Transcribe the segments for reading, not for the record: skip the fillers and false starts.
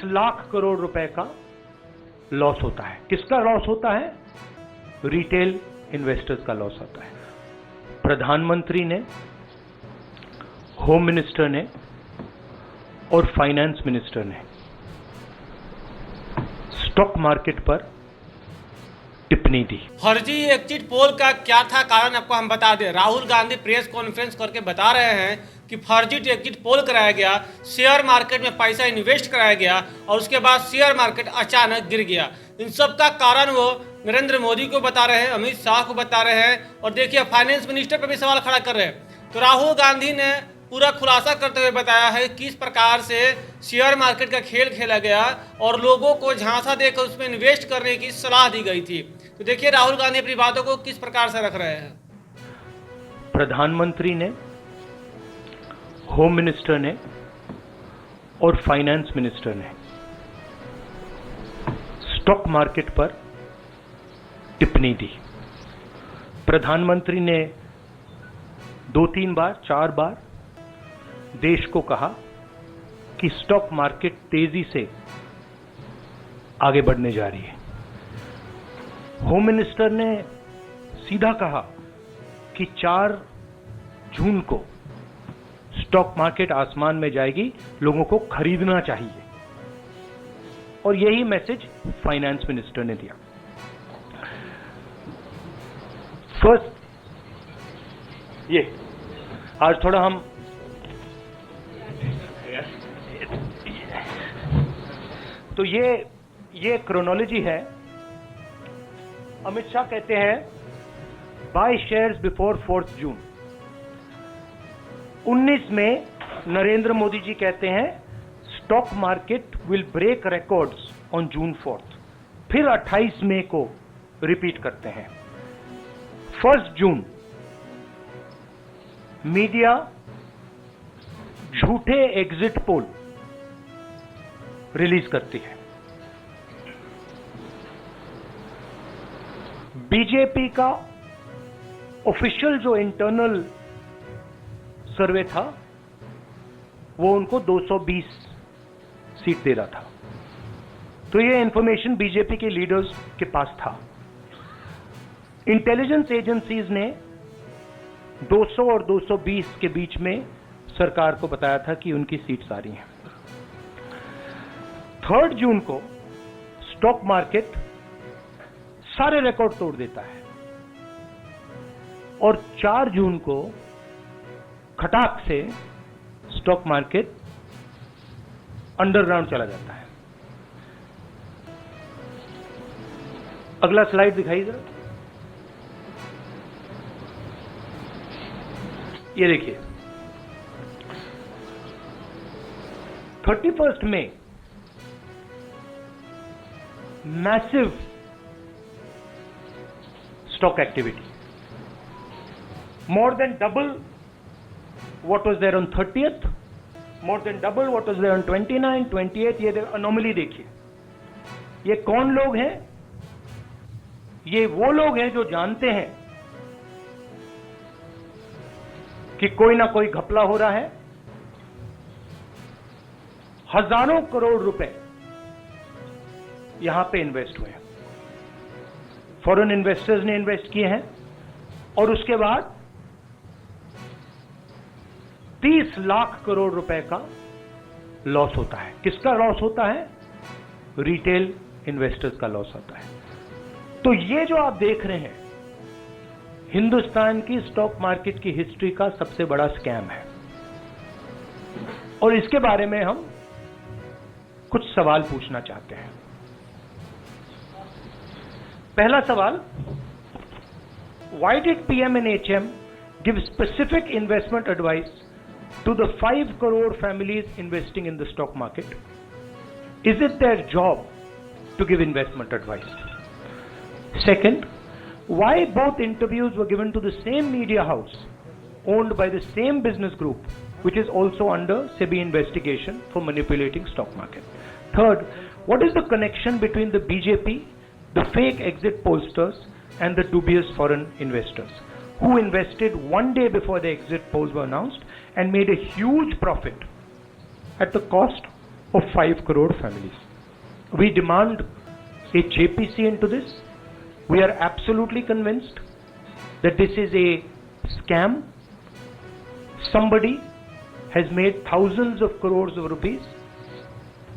30 लाख करोड़ रुपए का लॉस होता है। किसका लॉस होता है? रिटेल इन्वेस्टर्स का लॉस होता है। प्रधानमंत्री ने, होम मिनिस्टर ने और फाइनेंस मिनिस्टर ने स्टॉक मार्केट पर टिप्पणी दी। फर्जी एग्जिट पोल का क्या था कारण, आपको हम बता दें। राहुल गांधी प्रेस कॉन्फ्रेंस करके बता रहे हैं कि फर्जी एग्जिट पोल कराया गया, शेयर मार्केट में पैसा इन्वेस्ट कराया गया और उसके बाद शेयर मार्केट अचानक गिर गया। इन सब का कारण वो नरेंद्र मोदी को बता रहे हैं, अमित शाह को बता रहे हैं और देखिए फाइनेंस मिनिस्टर पर भी सवाल खड़ा कर रहे हैं। तो राहुल गांधी ने पूरा खुलासा करते हुए बताया है किस प्रकार से शेयर मार्केट का खेल खेला गया और लोगों को झांसा देकर उसमें इन्वेस्ट करने की सलाह दी गई थी। तो देखिए राहुल गांधी अपनी बातों को किस प्रकार से रख रहे हैं। प्रधानमंत्री ने, होम मिनिस्टर ने और फाइनेंस मिनिस्टर ने स्टॉक मार्केट पर टिप्पणी दी। प्रधानमंत्री ने 2-3 बार, 4 बार देश को कहा कि स्टॉक मार्केट तेजी से आगे बढ़ने जा रही है। होम मिनिस्टर ने सीधा कहा कि 4 जून को स्टॉक मार्केट आसमान में जाएगी, लोगों को खरीदना चाहिए। और यही मैसेज फाइनेंस मिनिस्टर ने दिया। फर्स्ट, ये आज थोड़ा हम तो ये क्रोनोलॉजी है। अमित शाह कहते हैं बाय शेयर्स बिफोर 4 जून। 19 में नरेंद्र मोदी जी कहते हैं stock market will break records on June 4। फिर 28 मई को रिपीट करते हैं। 1 जून मीडिया झूठे एग्जिट पोल रिलीज करती है। बीजेपी का ऑफिशियल जो इंटरनल सर्वे था वो उनको 220 सीट दे रहा था। तो ये इंफॉर्मेशन बीजेपी के लीडर्स के पास था। इंटेलिजेंस एजेंसीज ने 200 और 220 के बीच में सरकार को बताया था कि उनकी सीट्स आ रही हैं। 3 जून को स्टॉक मार्केट सारे रिकॉर्ड तोड़ देता है और 4 जून को खटाक से स्टॉक मार्केट अंडरग्राउंड चला जाता है। अगला स्लाइड दिखाइए जरा। ये देखिए 31 मई massive stock activity, more than double what was there on 30th, more than double what was there on 29, 28. ये अनोमली देखिए। ये कौन लोग हैं? ये वो लोग हैं जो जानते हैं कि कोई ना कोई घपला हो रहा है। हजारों करोड़ रुपए यहां पे इन्वेस्ट हुए हैं। फॉरेन इन्वेस्टर्स ने इन्वेस्ट किए हैं और उसके बाद 30 लाख करोड़ रुपए का लॉस होता है। किसका लॉस होता है? रिटेल इन्वेस्टर्स का लॉस होता है। तो ये जो आप देख रहे हैं हिंदुस्तान की स्टॉक मार्केट की हिस्ट्री का सबसे बड़ा स्कैम है और इसके बारे में हम कुछ सवाल पूछना चाहते हैं। पहला सवाल, why did PM&HM give specific investment advice to the 5 crore families investing in the stock market? Is it their job to give investment advice? Second, why both interviews were given to the same media house owned by the same business group which is also under SEBI investigation for manipulating stock market? Third, what is the connection between the BJP, the fake exit pollsters and the dubious foreign investors who invested one day before the exit polls were announced and made a huge profit at the cost of 5 crore families. We demand a JPC into this. We are absolutely convinced that this is a scam. Somebody has made thousands of crores of rupees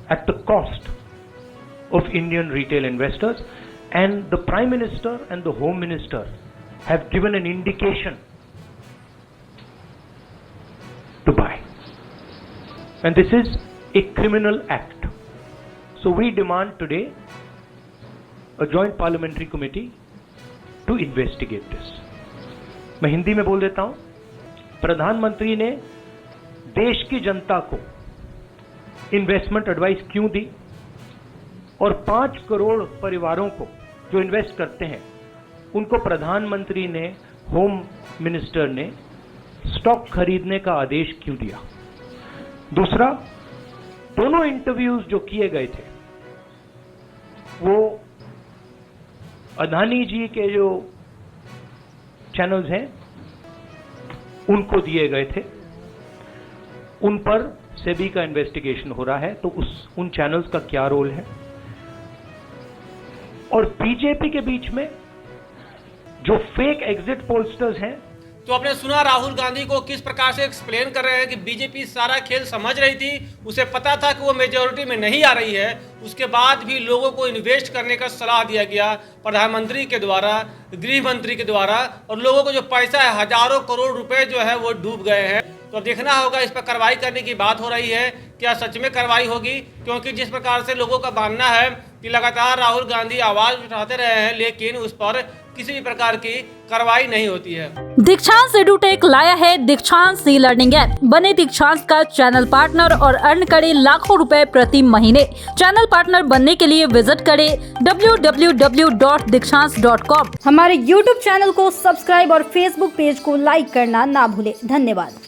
at the cost of Indian retail investors, and the Prime Minister and the Home Minister have given an indication to buy. And this is a criminal act. So we demand today a joint parliamentary committee to investigate this. मैं हिंदी में बोल देता हूं, प्रधानमंत्री ने देश की जनता को इन्वेस्टमेंट एडवाइस क्यों दी, और 5 करोड़ परिवारों को जो इन्वेस्ट करते हैं उनको प्रधानमंत्री ने, होम मिनिस्टर ने स्टॉक खरीदने का आदेश क्यों दिया। दूसरा, दोनों इंटरव्यूज जो किए गए थे वो अदानी जी के जो चैनल्स हैं उनको दिए गए थे, उन पर सेबी का इन्वेस्टिगेशन हो रहा है, तो उन चैनल्स का क्या रोल है। और बीजेपी के बीच में जो फेक एग्जिट पोलस्टर्स हैं, तो आपने सुना राहुल गांधी को किस प्रकार से एक्सप्लेन कर रहे हैं कि बीजेपी सारा खेल समझ रही थी, उसे पता था कि वो मेजॉरिटी में नहीं आ रही है, उसके बाद भी लोगों को इन्वेस्ट करने का सलाह दिया गया प्रधानमंत्री के द्वारा, गृह मंत्री के द्वारा, और लोगों को जो पैसा है हजारों करोड़ रुपए जो है वो डूब गए हैं। तो अब देखना होगा, इस पर कार्रवाई करने की बात हो रही है, क्या सच में कार्रवाई होगी, क्योंकि जिस प्रकार से लोगों का मानना है कि लगातार राहुल गांधी आवाज उठाते रहे हैं लेकिन उस पर किसी भी प्रकार की कार्रवाई नहीं होती है। दीक्षांत एडुटेक लाया है दीक्षांत ई लर्निंग ऐप। बने दीक्षांत का चैनल पार्टनर और अर्न करे लाखों रुपए प्रति महीने। चैनल पार्टनर बनने के लिए विजिट करें www.dikshans.com। हमारे YouTube चैनल को सब्सक्राइब और Facebook पेज को लाइक करना ना भूले। धन्यवाद।